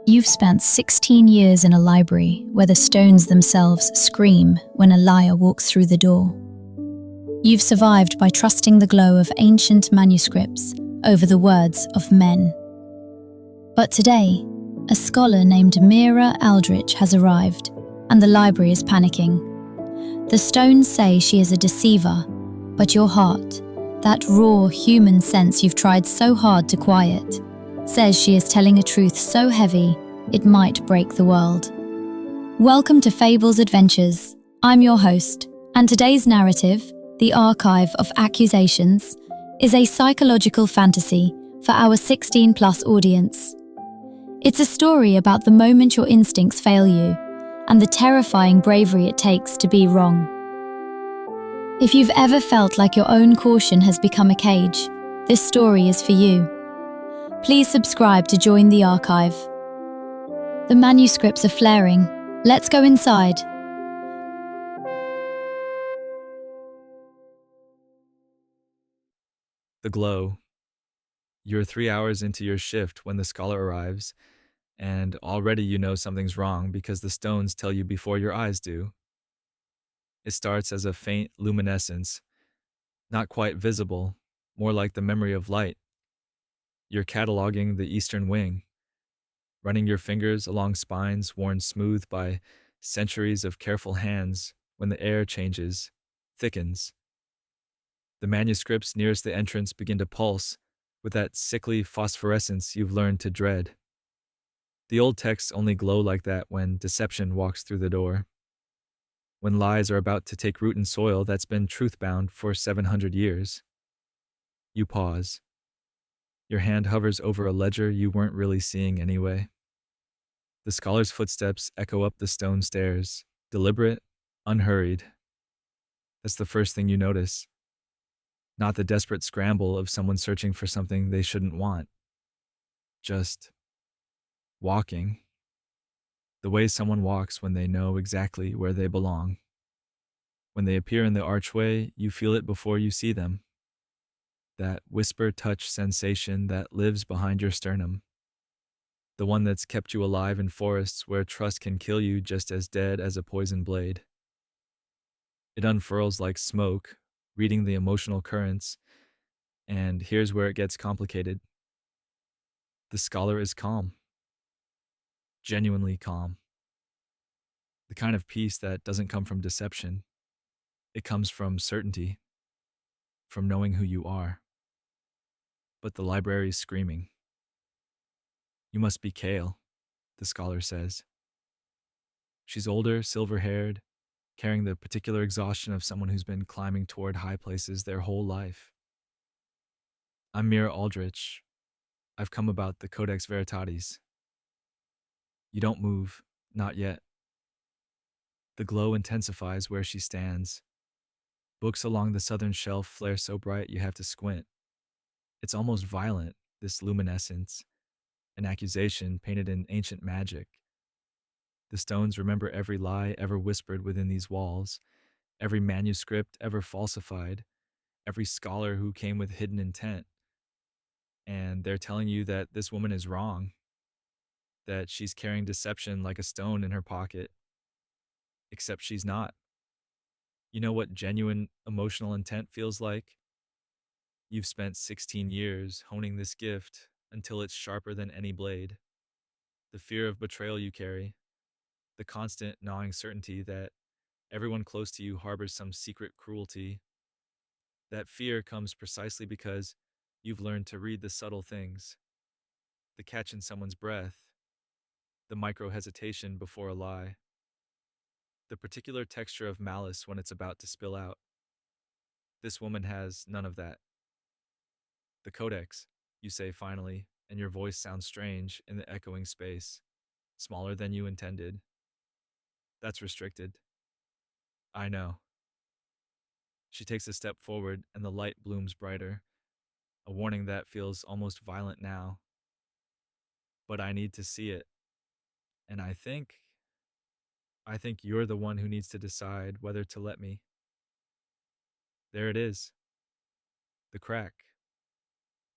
You've spent 16 years in a library where the stones themselves scream when a liar walks through the door. You've survived by trusting the glow of ancient manuscripts over the words of men. But today, a scholar named Mira Aldrich has arrived, and the library is panicking. The stones say she is a deceiver, but your heart, that raw human sense you've tried so hard to quiet, says she is telling a truth so heavy it might break the world. Welcome to Fable's Adventures. I'm your host, and today's narrative, The Archive of Accusations, is a psychological fantasy for our 16-plus audience. It's a story about the moment your instincts fail you and the terrifying bravery it takes to be wrong. If you've ever felt like your own caution has become a cage, this story is for you. Please subscribe to join the archive. The manuscripts are flaring. Let's go inside. The glow. You're 3 hours into your shift when the scholar arrives, and already you know something's wrong because the stones tell you before your eyes do. It starts as a faint luminescence, not quite visible, more like the memory of light. You're cataloging the eastern wing, running your fingers along spines worn smooth by centuries of careful hands when the air changes, thickens. The manuscripts nearest the entrance begin to pulse with that sickly phosphorescence you've learned to dread. The old texts only glow like that when deception walks through the door. When lies are about to take root in soil that's been truth-bound for 700 years. You pause. Your hand hovers over a ledger you weren't really seeing anyway. The scholar's footsteps echo up the stone stairs, deliberate, unhurried. That's the first thing you notice. Not the desperate scramble of someone searching for something they shouldn't want. Just walking. The way someone walks when they know exactly where they belong. When they appear in the archway, you feel it before you see them. That whisper-touch sensation that lives behind your sternum. The one that's kept you alive in forests where trust can kill you just as dead as a poison blade. It unfurls like smoke, reading the emotional currents, and here's where it gets complicated. The scholar is calm. Genuinely calm. The kind of peace that doesn't come from deception. It comes from certainty, from knowing who you are. But the library is screaming. You must be Kael, the scholar says. She's older, silver-haired, carrying the particular exhaustion of someone who's been climbing toward high places their whole life. I'm Mira Aldrich. I've come about the Codex Veritatis. You don't move, not yet. The glow intensifies where she stands. Books along the southern shelf flare so bright you have to squint. It's almost violent, this luminescence, an accusation painted in ancient magic. The stones remember every lie ever whispered within these walls, every manuscript ever falsified, every scholar who came with hidden intent. And they're telling you that this woman is wrong, that she's carrying deception like a stone in her pocket. Except she's not. You know what genuine emotional intent feels like? You've spent 16 years honing this gift until it's sharper than any blade. The fear of betrayal you carry, the constant gnawing certainty that everyone close to you harbors some secret cruelty. That fear comes precisely because you've learned to read the subtle things, the catch in someone's breath, the micro-hesitation before a lie, the particular texture of malice when it's about to spill out. This woman has none of that. The Codex, you say finally, and your voice sounds strange in the echoing space, smaller than you intended. That's restricted. I know. She takes a step forward and the light blooms brighter, a warning that feels almost violent now. But I need to see it. And I think you're the one who needs to decide whether to let me. There it is. The crack.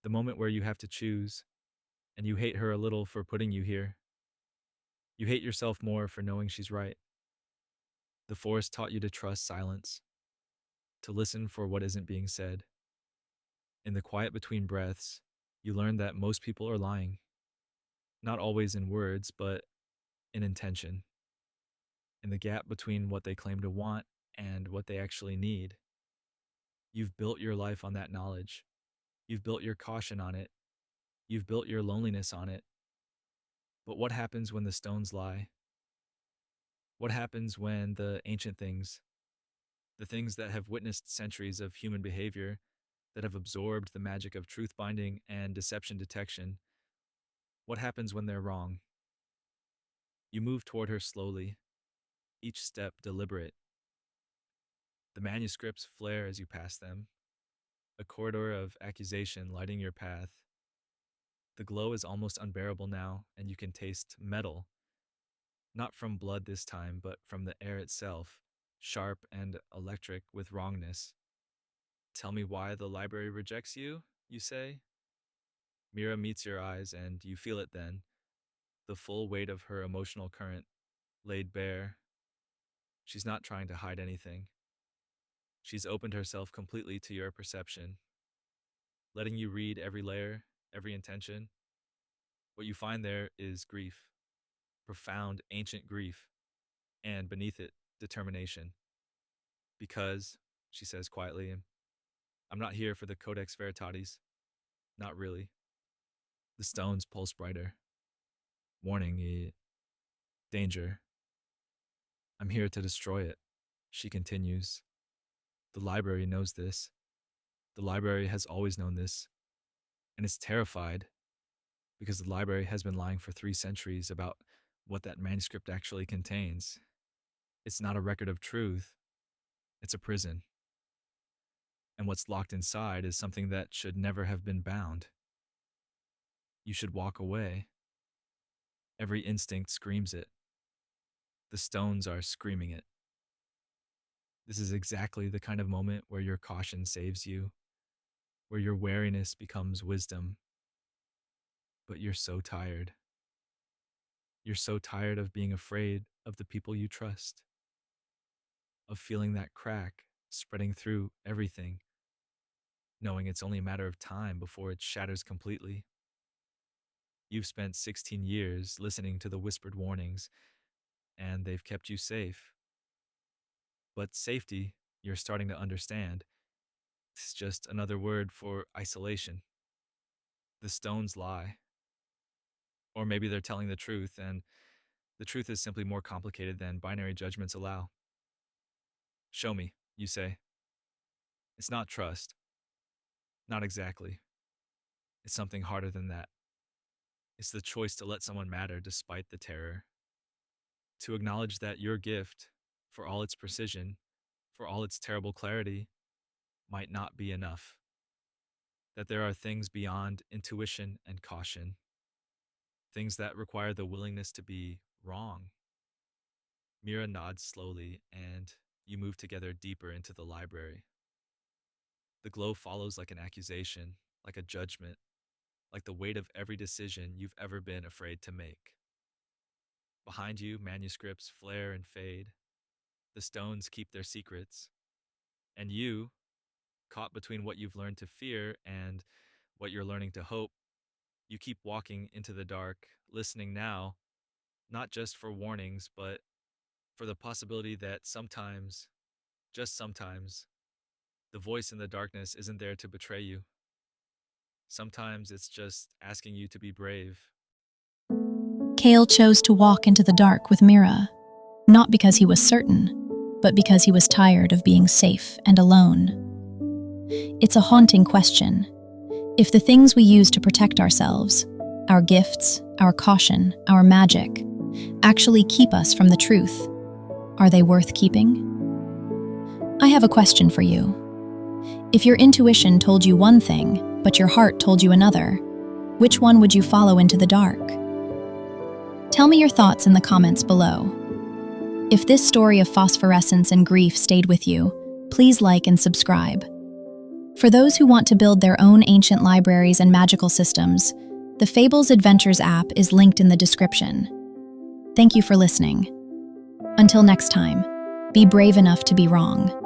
The moment where you have to choose, and you hate her a little for putting you here. You hate yourself more for knowing she's right. The forest taught you to trust silence, to listen for what isn't being said. In the quiet between breaths, you learn that most people are lying, not always in words, but in intention, in the gap between what they claim to want and what they actually need. You've built your life on that knowledge. You've built your caution on it. You've built your loneliness on it. But what happens when the stones lie? What happens when the ancient things, the things that have witnessed centuries of human behavior, that have absorbed the magic of truth binding and deception detection, what happens when they're wrong? You move toward her slowly, each step deliberate. The manuscripts flare as you pass them, a corridor of accusation lighting your path. The glow is almost unbearable now, and you can taste metal, not from blood this time, but from the air itself, sharp and electric with wrongness. Tell me why the library rejects you, you say? Mira meets your eyes, and you feel it then, the full weight of her emotional current, laid bare. She's not trying to hide anything. She's opened herself completely to your perception, letting you read every layer, every intention. What you find there is grief, profound, ancient grief, and beneath it, determination. Because, she says quietly, I'm not here for the Codex Veritatis. Not really. The stones pulse brighter. Warning, danger. I'm here to destroy it, she continues. The library knows this. The library has always known this. And it's terrified because the library has been lying for 3 centuries about what that manuscript actually contains. It's not a record of truth. It's a prison. And what's locked inside is something that should never have been bound. You should walk away. Every instinct screams it. The stones are screaming it. This is exactly the kind of moment where your caution saves you, where your wariness becomes wisdom. But you're so tired. You're so tired of being afraid of the people you trust, of feeling that crack spreading through everything, knowing it's only a matter of time before it shatters completely. You've spent 16 years listening to the whispered warnings, and they've kept you safe. But safety, you're starting to understand, is just another word for isolation. The stones lie. Or maybe they're telling the truth, and the truth is simply more complicated than binary judgments allow. Show me, you say. It's not trust. Not exactly. It's something harder than that. It's the choice to let someone matter despite the terror. To acknowledge that your gift, for all its precision, for all its terrible clarity, might not be enough. That there are things beyond intuition and caution. Things that require the willingness to be wrong. Mira nods slowly, and you move together deeper into the library. The glow follows like an accusation, like a judgment, like the weight of every decision you've ever been afraid to make. Behind you, manuscripts flare and fade. The stones keep their secrets. And you, caught between what you've learned to fear and what you're learning to hope, you keep walking into the dark, listening now, not just for warnings, but for the possibility that sometimes, just sometimes, the voice in the darkness isn't there to betray you. Sometimes it's just asking you to be brave. Kael chose to walk into the dark with Mira, not because he was certain, but because he was tired of being safe and alone. It's a haunting question. If the things we use to protect ourselves, our gifts, our caution, our magic, actually keep us from the truth, are they worth keeping? I have a question for you. If your intuition told you one thing, but your heart told you another, which one would you follow into the dark? Tell me your thoughts in the comments below. If this story of phosphorescence and grief stayed with you, please like and subscribe. For those who want to build their own ancient libraries and magical systems, the Fables Adventures app is linked in the description. Thank you for listening. Until next time, be brave enough to be wrong.